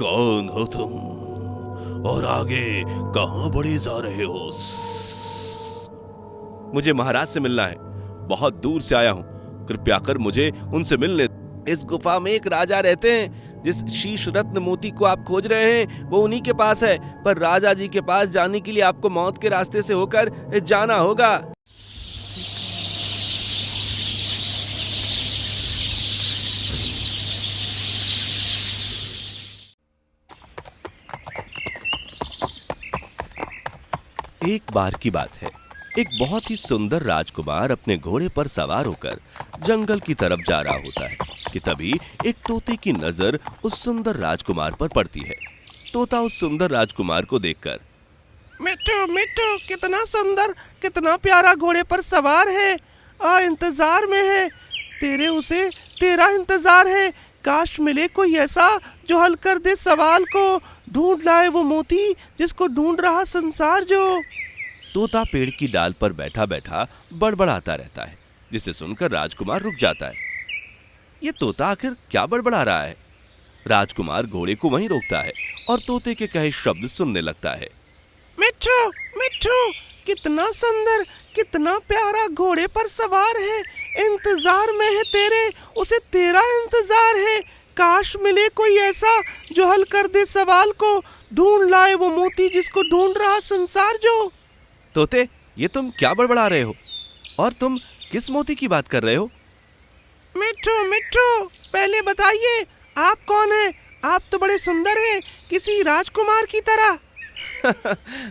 कौन हो तुम और आगे कहां बढ़े जा रहे हो? मुझे महाराज से मिलना है, बहुत दूर से आया हूं, कृपया कर मुझे उनसे मिलने। इस गुफा में एक राजा रहते हैं, जिस शीश रत्न मोती को आप खोज रहे हैं वो उन्हीं के पास है, पर राजा जी के पास जाने के लिए आपको मौत के रास्ते से होकर जाना होगा। एक बार की बात है, एक बहुत ही सुंदर राजकुमार अपने घोड़े पर सवार होकर जंगल की तरफ जा रहा होता है कि तभी एक तोते की नजर उस सुंदर राजकुमार पर पड़ती है। तोता उस सुंदर राजकुमार को देखकर, मिट्टू मिट्टू, कितना सुंदर, कितना प्यारा घोड़े पर सवार है, इंतजार में है, तेरा इंतजार है। काश मिले कोई ऐसा जो हल कर दे सवाल को, ढूंढ लाए वो मोती जिसको ढूंढ रहा संसार जो। तोता पेड़ की डाल पर बैठा बैठा बड़बड़ाता रहता है, जिसे सुनकर राजकुमार रुक जाता है। ये तोता आखिर क्या बड़बड़ा रहा है? राजकुमार घोड़े को वहीं रोकता है और तोते के कहे शब्द सुनने लगता है। मिट्टू मिट्टू, कितना सुंदर, कितना प्यारा घोड़े पर सवार है, इंतजार में है तेरे, उसे तेरा इंतजार है। काश मिले कोई ऐसा जो हल कर दे सवाल को, ढूंढ लाए वो मोती जिसको ढूंढ रहा संसार जो। तोते, ये तुम क्या बड़बड़ा रहे हो और तुम किस मोती की बात कर रहे हो? मिट्टू मिट्टू, पहले बताइए आप कौन हैं? आप तो बड़े सुंदर हैं, किसी राजकुमार की तरह।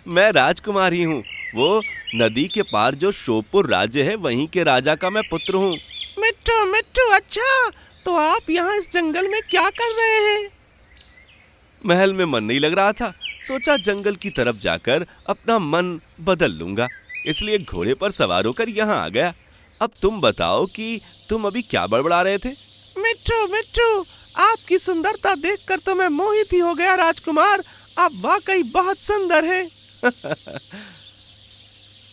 मैं राजकुमार ही हूँ, वो नदी के पार जो शोपुर राज्य है वहीं के राजा का मैं पुत्र हूँ। मिट्टू मिट्टू, अच्छा तो आप यहाँ इस जंगल में क्या कर रहे हैं? महल में मन नहीं लग रहा था, सोचा जंगल की तरफ जाकर अपना मन बदल लूंगा, इसलिए घोड़े पर सवार होकर यहाँ आ गया। अब तुम बताओ कि तुम अभी क्या बड़बड़ा रहे थे? मिट्टू मिट्टू, आपकी सुंदरता देखकर तो मैं मोहित ही हो गया राजकुमार, आप वाकई बहुत सुंदर हैं।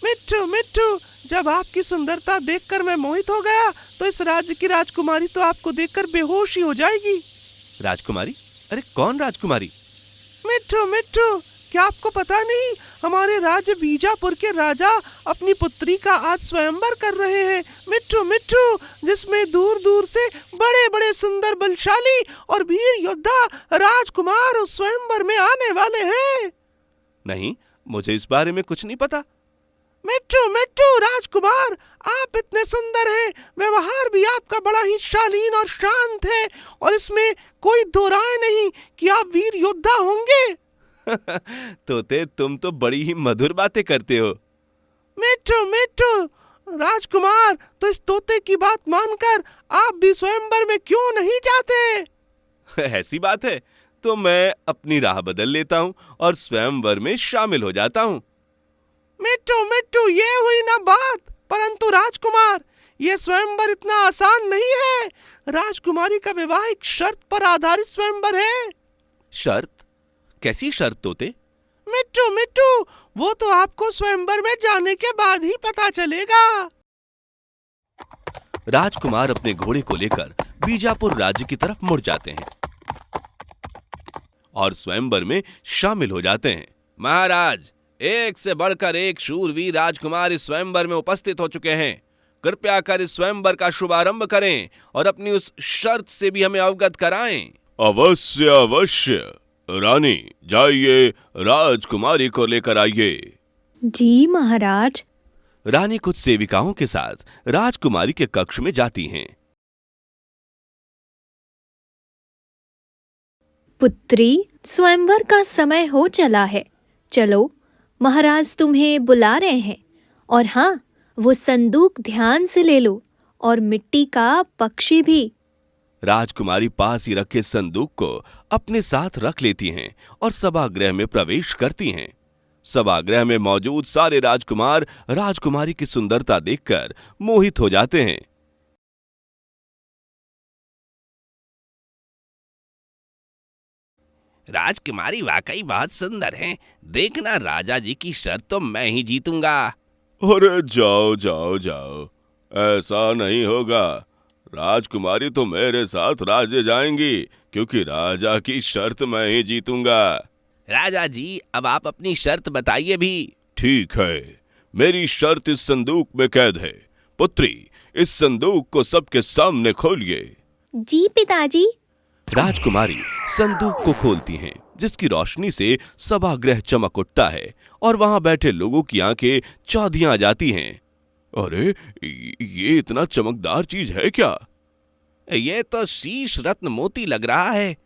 मिट्टू मिट्टू, जब आपकी सुंदरता देखकर मैं मोहित हो गया तो इस राज्य की राजकुमारी तो आपको देखकर बेहोश ही हो जाएगी। राजकुमारी? अरे कौन राजकुमारी? मिट्टू मिट्टू, क्या आपको पता नहीं, हमारे राज्य बीजापुर के राजा अपनी पुत्री का आज स्वयंवर कर रहे हैं। मिट्टू मिट्टू, जिसमें दूर दूर से बड़े बड़े सुंदर बलशाली और वीर योद्धा राजकुमार उस स्वयंवर में आने वाले हैं। नहीं, मुझे इस बारे में कुछ नहीं पता। मिट्टू मिट्टू राजकुमार, आप इतने सुंदर हैं, व्यवहार भी आपका बड़ा ही शालीन और शांत है, और इसमें कोई दो राय नहीं कि आप वीर योद्धा होंगे। तोते, तुम तो बड़ी ही मधुर बातें करते हो। मिट्टू मिट्टू राजकुमार, तो इस तोते की बात मानकर आप भी स्वयंवर में क्यों नहीं जाते? ऐसी बात है तो मैं अपनी राह बदल लेता हूँ और स्वयंवर में शामिल हो जाता हूँ। मिट्टू मिट्टू, ये हुई ना बात, परंतु राजकुमार, ये स्वयंवर इतना आसान नहीं है। राजकुमारी का विवाह एक शर्त पर आधारित स्वयंवर है। शर्त? कैसी शर्त तोते? मिट्टू मिट्टू, वो तो आपको स्वयंवर में जाने के बाद ही पता चलेगा। राजकुमार अपने घोड़े को लेकर बीजापुर राज्य की तरफ मुड़ जाते हैं और स्वयंवर में शामिल हो जाते हैं। महाराज, एक से बढ़कर एक शूरवीर राजकुमार इस स्वयंवर में उपस्थित हो चुके हैं, कृपया कर इस स्वयंवर का शुभारंभ करें और अपनी उस शर्त से भी हमें अवगत कराएं। अवश्य अवश्य, रानी जाइए, राजकुमारी को लेकर आइए। जी महाराज। रानी कुछ सेविकाओं के साथ राजकुमारी के कक्ष में जाती हैं। पुत्री, स्वयंवर का समय हो चला है, चलो, महाराज तुम्हें बुला रहे हैं। और हाँ, वो संदूक ध्यान से ले लो और मिट्टी का पक्षी भी। राजकुमारी पास ही रखे संदूक को अपने साथ रख लेती हैं और सभागृह में प्रवेश करती हैं। सभागृह में मौजूद सारे राजकुमार राजकुमारी की सुंदरता देखकर मोहित हो जाते हैं। राजकुमारी वाकई बहुत सुंदर हैं, देखना राजा जी की शर्त तो मैं ही जीतूंगा। अरे जाओ जाओ जाओ, ऐसा नहीं होगा, राजकुमारी तो मेरे साथ राज्य जाएंगी, क्योंकि राजा की शर्त मैं ही जीतूंगा। राजा जी, अब आप अपनी शर्त बताइए भी। ठीक है, मेरी शर्त इस संदूक में कैद है। पुत्री, इस संदूक को सबके सामने खोलिए। जी पिताजी। राजकुमारी संदूक को खोलती हैं, जिसकी रोशनी से सभागृह चमक उठता है और वहां बैठे लोगों की आंखें चौधियां जाती हैं। अरे, ये इतना चमकदार चीज है क्या? ये तो शीश रत्न मोती लग रहा है।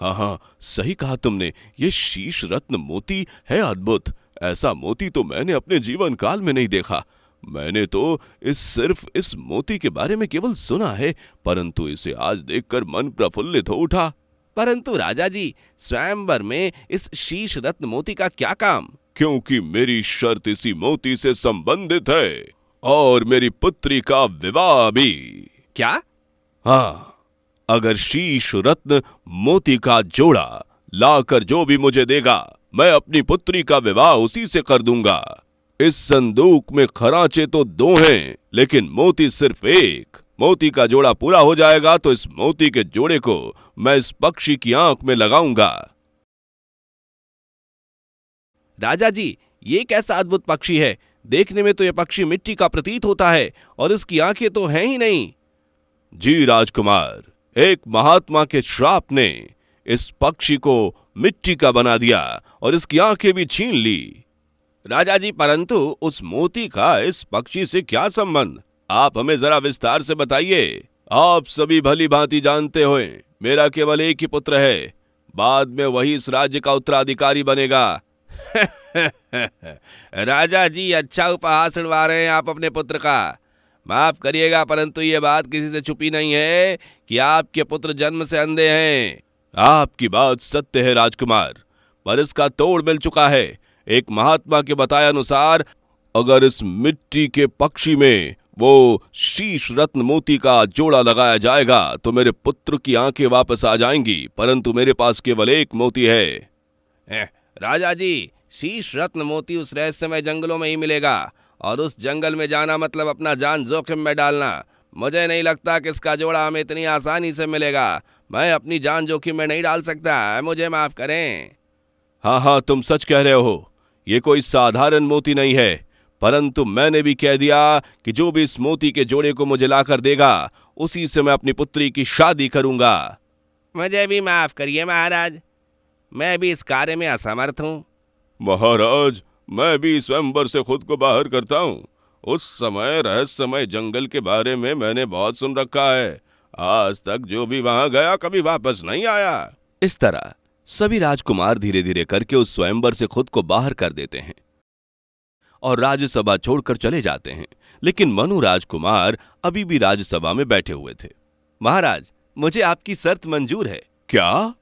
हाँ, सही कहा तुमने, ये शीश रत्न मोती है अद्भुत। ऐसा मोती तो मैंने अपने जीवन काल में नहीं देखा। मैंने तो सिर्फ इस मोती के बारे में केवल सुना है, परंतु इसे आज देखकर मन प्रफुल्लित हो उठा। परंतु राजा जी, स्वयंवर में इस शीश रत्न मोती का क्या काम? क्योंकि मेरी शर्त इसी मोती से संबंधित है, और मेरी पुत्री का विवाह भी। क्या? हाँ, अगर शीश रत्न मोती का जोड़ा लाकर जो भी मुझे देगा, मैं अपनी पुत्री का विवाह उसी से कर दूंगा। इस संदूक में खरांचे तो 2 हैं, लेकिन मोती सिर्फ एक। मोती का जोड़ा पूरा हो जाएगा तो इस मोती के जोड़े को मैं इस पक्षी की आंख में लगाऊंगा। राजा जी, ये कैसा अद्भुत पक्षी है? देखने में तो यह पक्षी मिट्टी का प्रतीत होता है, और इसकी आंखें तो हैं ही नहीं। जी राजकुमार, एक महात्मा के श्राप ने इस पक्षी को मिट्टी का बना दिया और इसकी आंखें भी छीन ली। राजा जी, परंतु उस मोती का इस पक्षी से क्या संबंध? आप हमें जरा विस्तार से बताइए। आप सभी भली भांति जानते हुए मेरा केवल एक ही पुत्र है, बाद में वही इस राज्य का उत्तराधिकारी बनेगा। राजा जी, अच्छा उपहास उड़वा रहे हैं आप अपने पुत्र का। माफ करिएगा, परंतु ये बात किसी से छुपी नहीं है कि आपके पुत्र जन्म से अंधे हैं। आपकी बात सत्य है राजकुमार, पर इसका तोड़ मिल चुका है। एक महात्मा के बताए अनुसार अगर इस मिट्टी के पक्षी में वो शीश रत्न मोती का जोड़ा लगाया जाएगा तो मेरे पुत्र की आंखें वापस आ जाएंगी, परंतु मेरे पास केवल एक मोती है। राजा जी, शीश रत्न मोती उस रहस्यमय जंगलों में ही मिलेगा, और उस जंगल में जाना मतलब अपना जान जोखिम में डालना। मुझे नहीं लगता कि इसका जोड़ा हमें इतनी आसानी से मिलेगा। मैं अपनी जान जोखिम में नहीं डाल सकता, मुझे माफ करें। हाँ, तुम सच कह रहे हो। ये कोई साधारण मोती नहीं है, परंतु मैंने भी कह दिया कि जो भी इस मोती के जोड़े को मुझे लाकर देगा, उसी से मैं अपनी पुत्री की शादी करूंगा। मुझे भी माफ करिए महाराज, मैं भी इस कार्य में असमर्थ हूँ। महाराज, मैं भी स्वयंवर से खुद को बाहर करता हूँ। उस समय रहस्यमय जंगल के बारे में मैंने बहुत सुन रखा है। आज तक जो भी वहां गया कभी वापस नहीं आया। इस तरह सभी राजकुमार धीरे धीरे करके उस स्वयंवर से खुद को बाहर कर देते हैं और राज्यसभा छोड़कर चले जाते हैं। लेकिन मनु राजकुमार अभी भी राज्यसभा में बैठे हुए थे। महाराज, मुझे आपकी शर्त मंजूर है। क्या?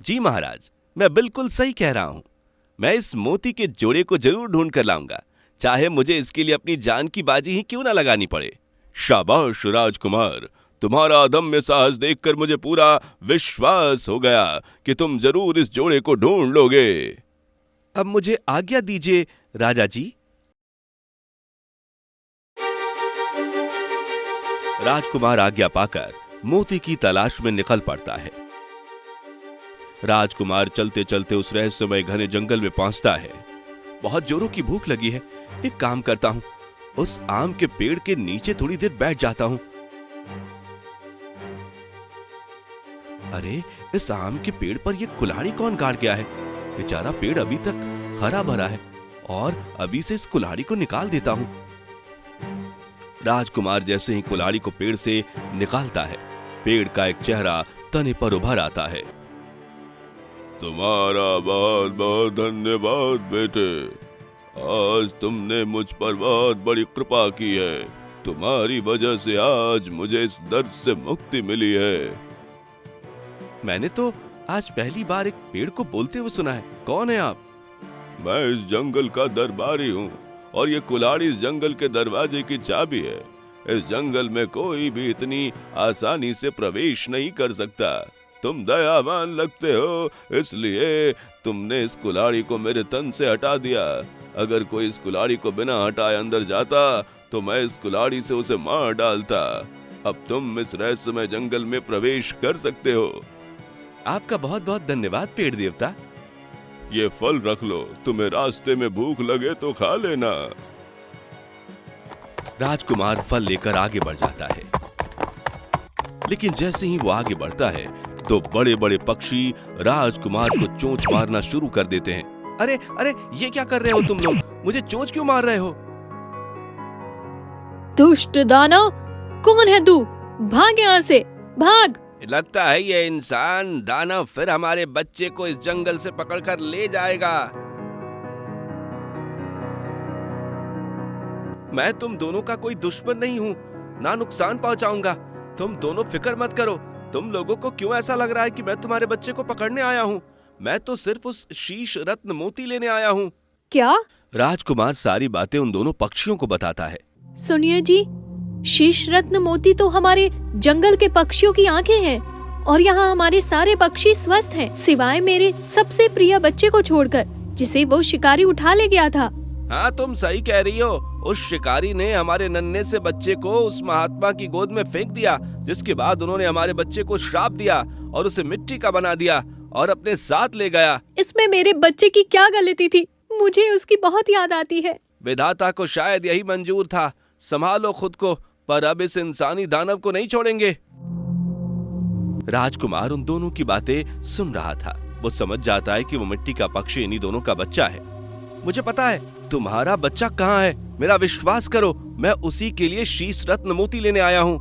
जी महाराज, मैं बिल्कुल सही कह रहा हूं। मैं इस मोती के जोड़े को जरूर ढूंढ कर लाऊंगा, चाहे मुझे इसके लिए अपनी जान की बाजी ही क्यों ना लगानी पड़े। शाबाश राजकुमार, तुम्हारा अदम्य साहस देखकर मुझे पूरा विश्वास हो गया कि तुम जरूर इस जोड़े को ढूंढ लोगे। अब मुझे आज्ञा दीजिए राजा जी। राजकुमार आज्ञा पाकर मोती की तलाश में निकल पड़ता है। राजकुमार चलते चलते उस रहस्यमय घने जंगल में पहुंचता है। बहुत जोरों की भूख लगी है। एक काम करता हूं, उस आम के पेड़ के नीचे थोड़ी देर बैठ जाता हूं। अरे, इस आम के पेड़ पर यह कुल्हाड़ी कौन गाड़ गया है? बेचारा पेड़ अभी तक हरा भरा है, और अभी से इस कुल्हाड़ी को निकाल देता हूं। राजकुमार जैसे ही कुल्हाड़ी को पेड़ से निकालता है, पेड़ का एक चेहरा तने पर उभर आता है। तुम्हारा बहुत बहुत धन्यवाद बेटे, आज तुमने मुझ पर बहुत बड़ी कृपा की है। तुम्हारी वजह से आज मुझे इस दर्द से मुक्ति मिली है। मैंने तो आज पहली बार एक पेड़ को बोलते हुए सुना है। कौन है आप? मैं इस जंगल का दरबारी हूँ, और ये कुल्हाड़ी इस जंगल के दरवाजे की चाबी है। इस जंगल में कोई भी इतनी आसानी से प्रवेश नहीं कर सकता। तुम दयावान लगते हो, इसलिए तुमने इस कुल्हाड़ी को मेरे तन से हटा दिया। अगर कोई इस कुल्हाड़ी को बिना हटाए अंदर जाता तो मैं इस कुल्हाड़ी से उसे मार डालता। अब तुम इस रहस्यमय जंगल में प्रवेश कर सकते हो। आपका बहुत बहुत धन्यवाद पेड़ देवता। ये फल रख लो, तुम्हें रास्ते में भूख लगे तो खा लेना। राजकुमार फल लेकर आगे बढ़ जाता है, लेकिन जैसे ही वो आगे बढ़ता है तो बड़े बड़े पक्षी राजकुमार को चोंच मारना शुरू कर देते हैं। अरे अरे, ये क्या कर रहे हो तुम लोग? मुझे चोंच क्यों मार रहे हो? दुष्ट दानव, कौन है तू? भाग यहाँ से, भाग। लगता है ये इंसान दानव फिर हमारे बच्चे को इस जंगल से पकड़कर ले जाएगा। मैं तुम दोनों का कोई दुश्मन नहीं हूँ, ना नुकसान पहुंचाऊंगा। तुम दोनों फिक्र मत करो। तुम लोगों को क्यों ऐसा लग रहा है कि मैं तुम्हारे बच्चे को पकड़ने आया हूँ? मैं तो सिर्फ उस शीश रत्न मोती लेने आया हूँ। क्या? राजकुमार सारी बातें उन दोनों पक्षियों को बताता है। सुनिए जी, शीश रत्न मोती तो हमारे जंगल के पक्षियों की आंखें हैं और यहाँ हमारे सारे पक्षी स्वस्थ हैं, सिवाय मेरे सबसे प्रिय बच्चे को छोड़कर, जिसे वो शिकारी उठा ले गया था। हाँ, तुम सही कह रही हो। उस शिकारी ने हमारे नन्हे से बच्चे को उस महात्मा की गोद में फेंक दिया, जिसके बाद उन्होंने हमारे बच्चे को श्राप दिया और उसे मिट्टी का बना दिया और अपने साथ ले गया। इसमें मेरे बच्चे की क्या गलती थी? मुझे उसकी बहुत याद आती है। विधाता को शायद यही मंजूर था। संभालो खुद को, पर अब इस इंसानी दानव को नहीं छोड़ेंगे। राजकुमार उन दोनों की बातें सुन रहा था। वो समझ जाता है कि वो मिट्टी का पक्षी इन्हीं दोनों का बच्चा है। मुझे पता है तुम्हारा बच्चा कहाँ है। मेरा विश्वास करो, मैं उसी के लिए शीश रत्न मोती लेने आया हूँ।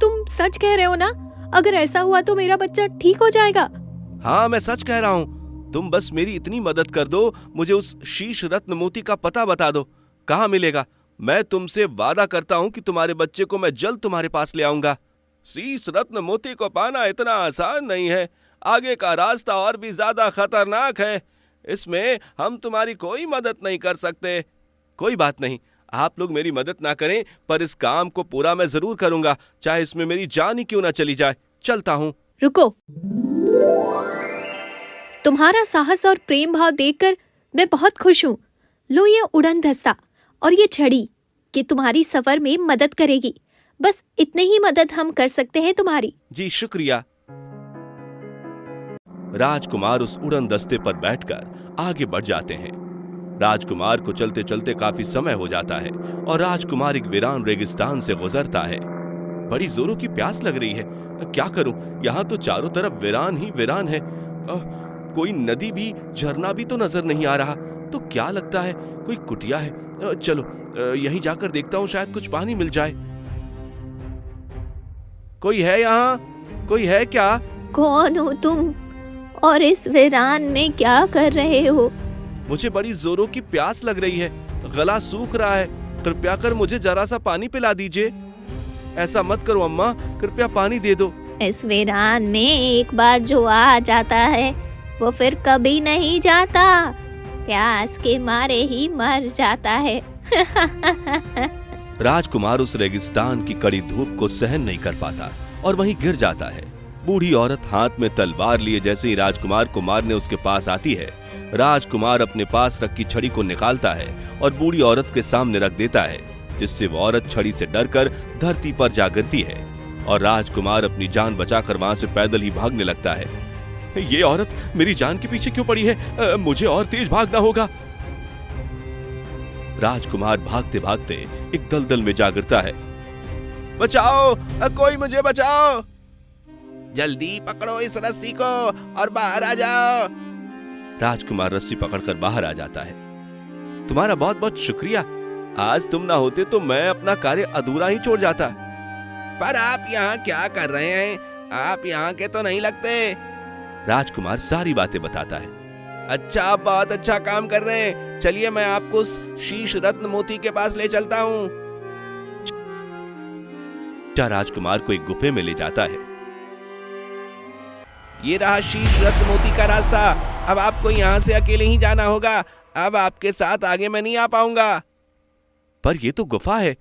तुम सच कह रहे हो ना? अगर ऐसा हुआ तो मेरा बच्चा ठीक हो जाएगा। हाँ, मैं सच कह रहा हूँ। तुम बस मेरी इतनी मदद कर दो, मुझे उस शीश रत्न मोती का पता बता दो, कहाँ मिलेगा। मैं तुमसे वादा करता हूँ कि तुम्हारे बच्चे को मैं जल्द तुम्हारे पास ले आऊंगा। शीश रत्न मोती को पाना इतना आसान नहीं है। आगे का रास्ता और भी ज्यादा खतरनाक है। इसमें हम तुम्हारी कोई मदद नहीं कर सकते। कोई बात नहीं, आप लोग मेरी मदद ना करें, पर इस काम को पूरा मैं जरूर करूंगा, चाहे इसमें मेरी जान ही क्यों ना चली जाए। चलता हूँ। रुको, तुम्हारा साहस और प्रेम भाव देखकर मैं बहुत खुश हूँ। लो ये उड़न दस्ता और ये छड़ी कि तुम्हारी सफर में मदद करेगी। बस इतने ही मदद हम कर सकते हैं तुम्हारी। जी शुक्रिया। राजकुमार उस उड़न दस्ते पर बैठकर आगे बढ़ जाते हैं। राजकुमार को चलते चलते काफी समय हो जाता है और राजकुमार एक वीरान रेगिस्तान से गुजरता है। बड़ी जोरों की प्यास लग रही है। क्या करूं, यहाँ तो चारों तरफ वीरान ही वीरान है। कोई नदी भी, झरना भी तो नजर नहीं आ रहा। तो क्या लगता है कोई कुटिया है। चलो यहीं जाकर देखता हूँ, शायद कुछ पानी मिल जाए। कोई है यहाँ? कोई है क्या? कौन हो तुम और इस वीरान में क्या कर रहे हो? मुझे बड़ी जोरों की प्यास लग रही है, गला सूख रहा है। कृपया कर मुझे जरा सा पानी पिला दीजिए। ऐसा मत करो अम्मा, कृपया पानी दे दो। इस वीरान में एक बार जो आ जाता है वो फिर कभी नहीं जाता। प्यास के मारे ही मर जाता है। राजकुमार उस रेगिस्तान की कड़ी धूप को सहन नहीं कर पाता और वहीं गिर जाता है। बूढ़ी औरत हाथ में तलवार लिए जैसे ही राजकुमार को मारने उसके पास आती है, राजकुमार अपने पास रखी छड़ी को निकालता है और बूढ़ी औरत के सामने रख देता है, जिससे वो औरत छड़ी से डरकर धरती पर जा गिरती है और राजकुमार अपनी जान बचाकर वहां से पैदल ही भागने लगता है। ये औरत मेरी जान के पीछे क्यों पड़ी है? मुझे और तेज भागना होगा। राजकुमार भागते भागते एक दलदल में जा गिरता है। बचाओ, कोई मुझे बचाओ। जल्दी पकड़ो इस रस्सी को और बाहर आ जाओ। राजकुमार रस्सी पकड़कर बाहर आ जाता है। तुम्हारा बहुत बहुत शुक्रिया। आज तुम ना होते तो मैं अपना कार्य अधूरा ही छोड़ जाता। पर आप यहाँ क्या कर रहे हैं? आप यहाँ के तो नहीं लगते। राजकुमार सारी बातें बताता है। अच्छा, आप बहुत अच्छा काम कर रहे हैं। चलिए मैं आपको उस शीश रत्न मोती के पास ले चलता हूँ। राजकुमार को एक गुफे में ले जाता है। ये रहा शीश रत्न मोती का रास्ता। अब आपको यहाँ से अकेले ही जाना होगा। अब आपके साथ आगे मैं नहीं आ पाऊंगा। पर ये तो गुफा है।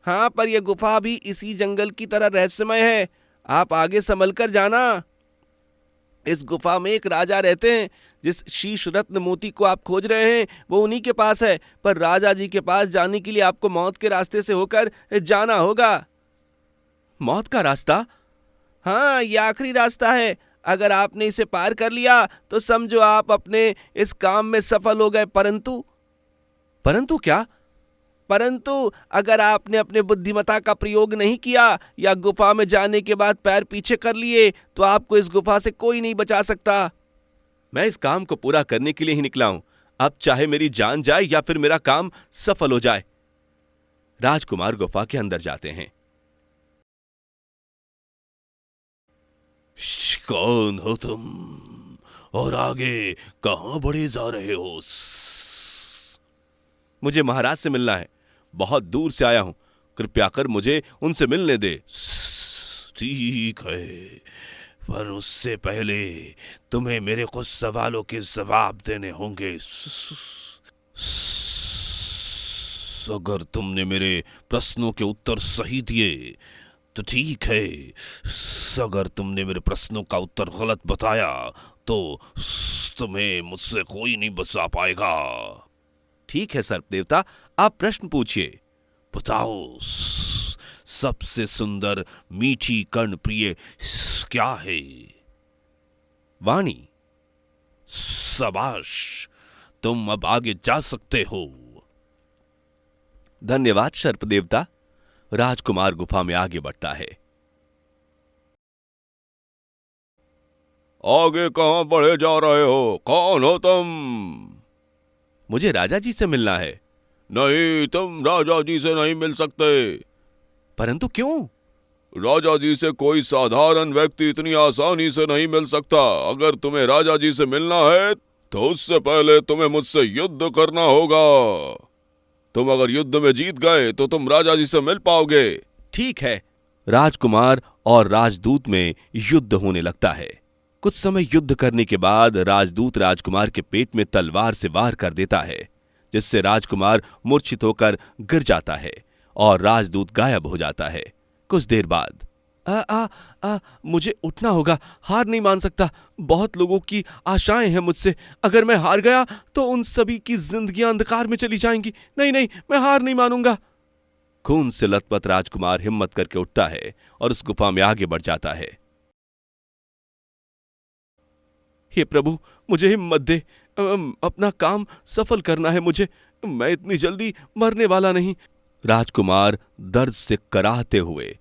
हाँ, पर यह गुफा भी इसी जंगल की तरह रहस्यमय है। आप आगे संभल कर जाना। इस गुफा में एक राजा रहते हैं। जिस शीश रत्न मोती को आप खोज रहे हैं वो उन्हीं के पास है, पर राजा जी के पास जाने के लिए आपको मौत के रास्ते से होकर जाना होगा। मौत का रास्ता? हाँ, ये आखिरी रास्ता है। अगर आपने इसे पार कर लिया तो समझो आप अपने इस काम में सफल हो गए। परंतु क्या? परंतु अगर आपने अपने बुद्धिमत्ता का प्रयोग नहीं किया या गुफा में जाने के बाद पैर पीछे कर लिए तो आपको इस गुफा से कोई नहीं बचा सकता। मैं इस काम को पूरा करने के लिए ही निकला हूं। अब चाहे मेरी जान जाए या फिर मेरा काम सफल हो जाए। राजकुमार गुफा के अंदर जाते हैं। कौन हो तुम और आगे कहां बढ़े जा रहे हो? मुझे महाराज से मिलना है। बहुत दूर से आया हूं। कृपया कर मुझे उनसे मिलने दे। ठीक है, पर उससे पहले तुम्हें मेरे कुछ सवालों के जवाब देने होंगे। अगर तुमने मेरे प्रश्नों के उत्तर सही दिए तो ठीक है, अगर तुमने मेरे प्रश्नों का उत्तर गलत बताया तो तुम्हें मुझसे कोई नहीं बचा पाएगा। ठीक है सर्प देवता, आप प्रश्न पूछिए। बताओ, सबसे सुंदर मीठी कर्णप्रिय क्या है? वाणी। शाबाश, तुम अब आगे जा सकते हो। धन्यवाद सर्प देवता। राजकुमार गुफा में आगे बढ़ता है। आगे कहां बढ़े जा रहे हो? कौन हो तुम? मुझे राजा जी से मिलना है। नहीं, तुम राजा जी से नहीं मिल सकते। परंतु क्यों? राजा जी से कोई साधारण व्यक्ति इतनी आसानी से नहीं मिल सकता। अगर तुम्हें राजा जी से मिलना है तो उससे पहले तुम्हें मुझसे युद्ध करना होगा। तुम अगर युद्ध में जीत गए तो तुम राजा जी से मिल पाओगे। ठीक है। राजकुमार और राजदूत में युद्ध होने लगता है। कुछ समय युद्ध करने के बाद राजदूत राजकुमार के पेट में तलवार से वार कर देता है, जिससे राजकुमार मूर्छित होकर गिर जाता है और राजदूत गायब हो जाता है। कुछ देर बाद मुझे उठना होगा। हार नहीं मान सकता। बहुत लोगों की आशाएं हैं मुझसे। अगर मैं हार गया तो उन सभी की जिंदगियां अंधकार में चली जाएंगी। नहीं, मैं हार नहीं मानूंगा। खून से लथपथ राजकुमार हिम्मत करके उठता है और उस गुफा में आगे बढ़ जाता है। हे प्रभु, मुझे हिम्मत दे। अपना काम सफल करना है मुझे। मैं इतनी जल्दी मरने वाला नहीं। राजकुमार दर्द से कराहते हुए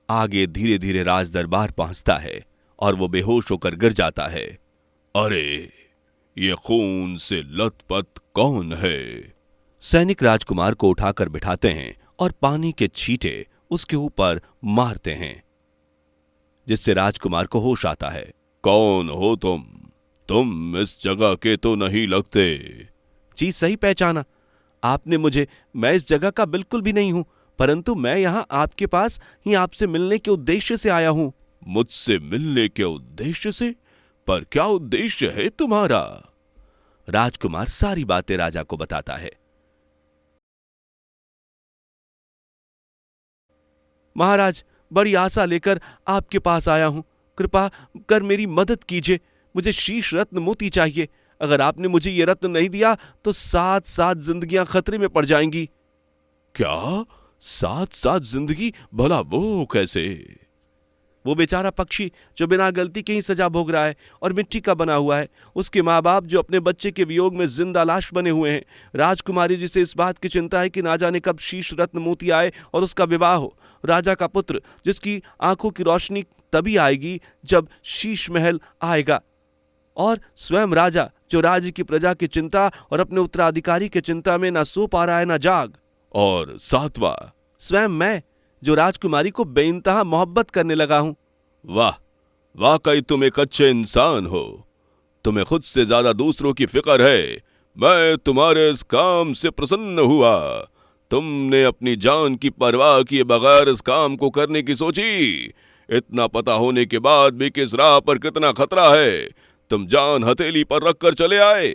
आगे धीरे धीरे राज दरबार पहुंचता है और वो बेहोश होकर गिर जाता है। अरे, ये खून से लथपथ कौन है? सैनिक राजकुमार को उठाकर बिठाते हैं और पानी के छींटे उसके ऊपर मारते हैं, जिससे राजकुमार को होश आता है। कौन हो तुम? तुम इस जगह के तो नहीं लगते। जी, सही पहचाना आपने मुझे। मैं इस जगह का बिल्कुल भी नहीं हूं, परंतु मैं यहां आपके पास ही आपसे मिलने के उद्देश्य से आया हूं। मुझसे मिलने के उद्देश्य से? पर क्या उद्देश्य है तुम्हारा? राजकुमार सारी बातें राजा को बताता है। महाराज, बड़ी आशा लेकर आपके पास आया हूं। कृपा कर मेरी मदद कीजिए। मुझे शीश रत्न मोती चाहिए। अगर आपने मुझे ये रत्न नहीं दिया तो 7 जिंदगियां खतरे में पड़ जाएंगी। क्या? 7 जिंदगी? भला वो कैसे? वो बेचारा पक्षी जो बिना गलती के ही सजा भोग रहा है और मिट्टी का बना हुआ है। उसके माँ बाप जो अपने बच्चे के वियोग में जिंदा लाश बने हुए हैं। राजकुमारी जिसे इस बात की चिंता है कि ना जाने कब शीश रत्न मोती आए और उसका विवाह हो। राजा का पुत्र जिसकी आंखों की रोशनी तभी आएगी जब शीश महल आएगा। और स्वयं राजा जो राज्य की प्रजा की चिंता और अपने उत्तराधिकारी की चिंता में ना सो पा रहा है ना जाग। और 7वां स्वयं मैं जो राजकुमारी को बेइंतहा मोहब्बत करने लगा हूं। वाह, वाकई तुम एक अच्छे इंसान हो। तुम्हें खुद से ज्यादा दूसरों की फिक्र है। मैं तुम्हारे इस काम से प्रसन्न हुआ। तुमने अपनी जान की परवाह किए बगैर इस काम को करने की सोची। इतना पता होने के बाद भी कि इस राह पर कितना खतरा है, तुम जान हथेली पर रखकर चले आए।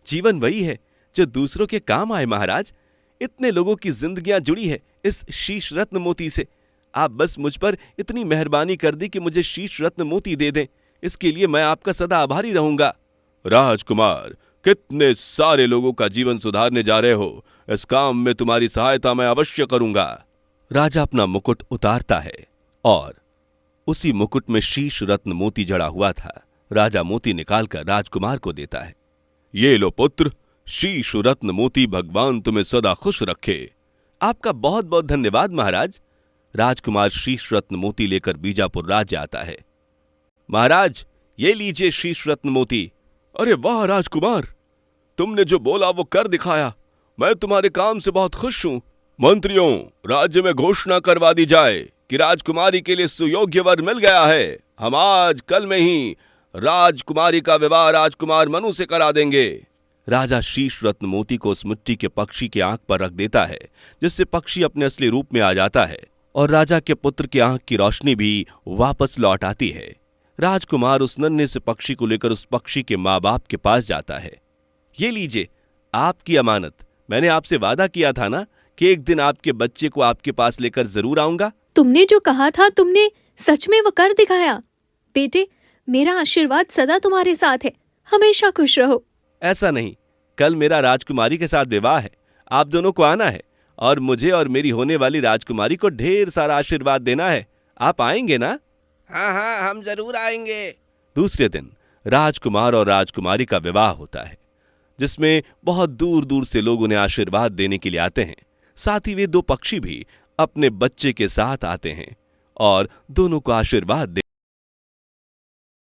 जीवन वही है जो दूसरों के काम आए महाराज। इतने लोगों की जिंदगियां जुड़ी है इस शीश रत्न मोती से। आप बस मुझ पर इतनी मेहरबानी कर दी कि मुझे शीश रत्न मोती दे दें। इसके लिए मैं आपका सदा आभारी रहूंगा। राजकुमार, कितने सारे लोगों का जीवन सुधारने जा रहे हो। इस काम में तुम्हारी सहायता मैं अवश्य करूंगा। राजा अपना मुकुट उतारता है और उसी मुकुट में शीश रत्न मोती जड़ा हुआ था। राजा मोती निकालकर राजकुमार को देता है। ये लो पुत्र, शीश रत्न मोती, भगवान तुम्हें सदा खुश रखे। आपका बहुत बहुत धन्यवाद महाराज। राजकुमार शीश रत्न मोती लेकर बीजापुर राज्य आता है। महाराज, ये लीजिए शीश रत्न मोती। अरे वाह राजकुमार, तुमने जो बोला वो कर दिखाया। मैं तुम्हारे काम से बहुत खुश हूं। मंत्रियों, राज्य में घोषणा करवा दी जाए कि राजकुमारी के लिए सुयोग्य वर मिल गया है। हम आज कल में ही राजकुमारी का विवाह राजकुमार मनु से करा देंगे। राजा शीश रत्न मोती को उस मिट्टी के पक्षी की आंख पर रख देता है, जिससे पक्षी अपने असली रूप में आ जाता है और राजा के पुत्र की आंख की रोशनी भी वापस लौट आती है। राजकुमार उस नन्हे से पक्षी को लेकर उस पक्षी के माँ बाप के पास जाता है। ये लीजिए आपकी अमानत। मैंने आपसे वादा किया था ना कि एक दिन आपके बच्चे को आपके पास लेकर जरूर आऊंगा। तुमने जो कहा था तुमने सच में वो कर दिखाया। बेटे, मेरा आशीर्वाद सदा तुम्हारे साथ है। हमेशा खुश रहो। ऐसा नहीं, कल मेरा राजकुमारी के साथ विवाह है। आप दोनों को आना है और मुझे और मेरी होने वाली राजकुमारी को ढेर सारा आशीर्वाद देना है। आप आएंगे ना? हाँ हाँ, हम जरूर आएंगे। दूसरे दिन राजकुमार और राजकुमारी का विवाह होता है, जिसमें बहुत दूर दूर से लोग उन्हें आशीर्वाद देने के लिए आते हैं। साथ ही वे दो पक्षी भी अपने बच्चे के साथ आते हैं और दोनों को आशीर्वाद